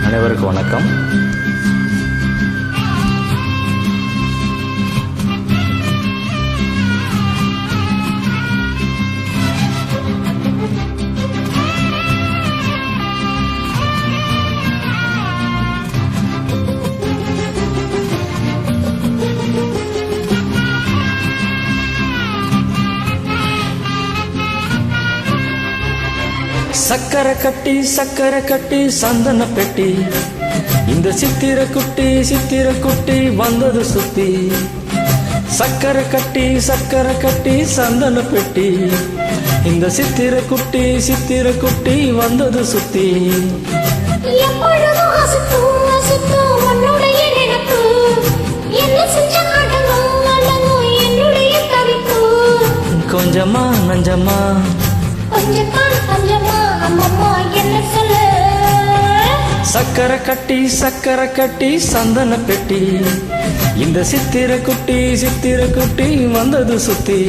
அனைவருக்கும் வணக்கம். சக்கரை கட்டி சந்தன பெட்டி, இந்த சித்திர குட்டி வந்தது சுத்தி. சக்கரை கட்டி சந்தன பெட்டி, இந்த சித்திர குட்டி வந்தது சுத்தி. கொஞ்சமா நஞ்சமா சக்கரை கட்டி சந்தன பெட்டி, இந்த சித்திர குட்டி வந்தது சுத்தி.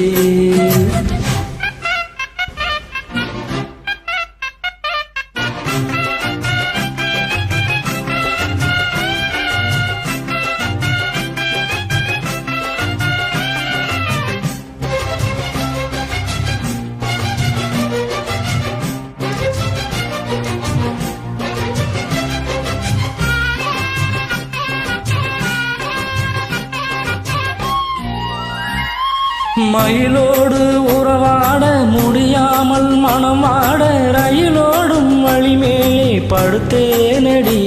மயிலோடு உறவாட முடியாமல் மனமாட, ரயிலோடும் வழிமேலே படுத்தேனடி.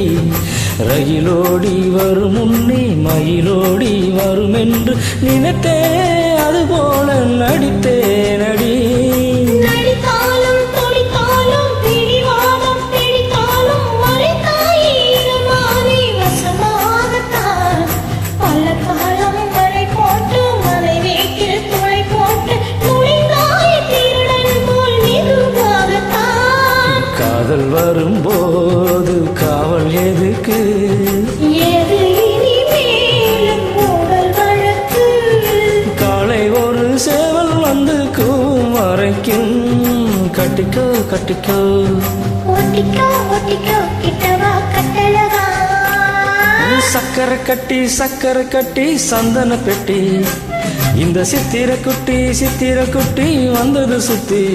ரயிலோடி வரும் முன்னே மயிலோடி வரும் என்று நினைத்தே, அதுபோல நடித்தேனடி. காதல் வரும்போது காவல் எதுக்கு? காலை ஒரு சேவல் வந்து கூவும் வரைக்கும் கட்டிக்கோ சக்கரை கட்டி சந்தன பெட்டி, இந்த சித்திர குட்டி வந்தது சுத்தி.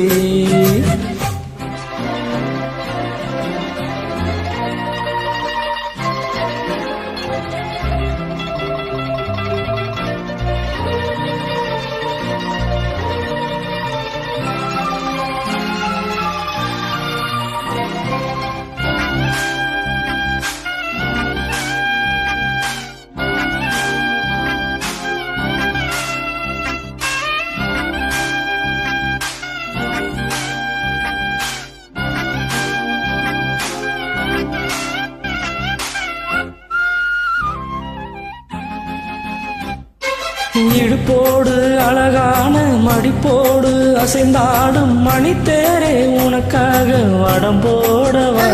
இடுப்போடு அழகான மடிப்போடு அசைந்தாடும் மணித்தேரே, உனக்காக வடம் போடவா.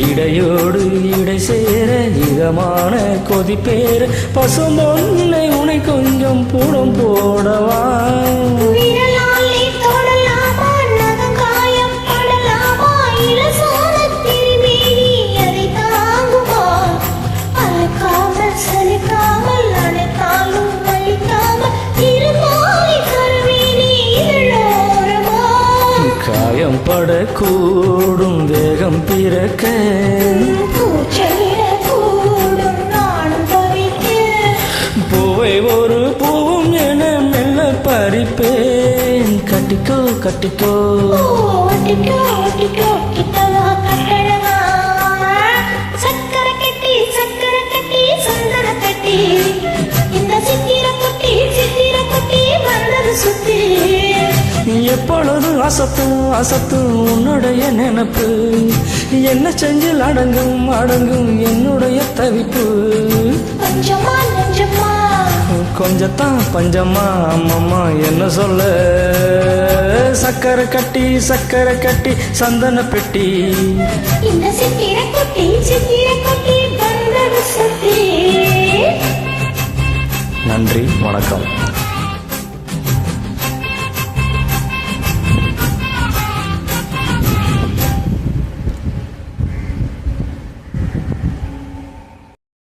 இடையோடு இடை சேர இதமான கொதிப்பேர, பசும்பொன்னை உனை கொஞ்சம் பூடம் போடவா. காயம் படக்கூடும் தேகம் பிறக்க, பூவை ஒரு பூவும் என மெல்ல பறிப்பேன். கட்டிக்கோ சக்கரை கட்டி சந்தன பெட்டி, இந்த சித்திர குட்டி வந்தது சுத்தி. எப்பொழுது அசத்தும் உன்னுடைய நினைப்பு, என்ன செஞ்சில் அடங்கும் என்னுடைய தவிப்பு. கொஞ்சத்தான் பஞ்சமா அம்மம்மா என்ன சொல்ல. சக்கரை கட்டி சந்தன பெட்டி, இந்த சித்திர குட்டி வந்தது சுத்தி. நன்றி, வணக்கம்.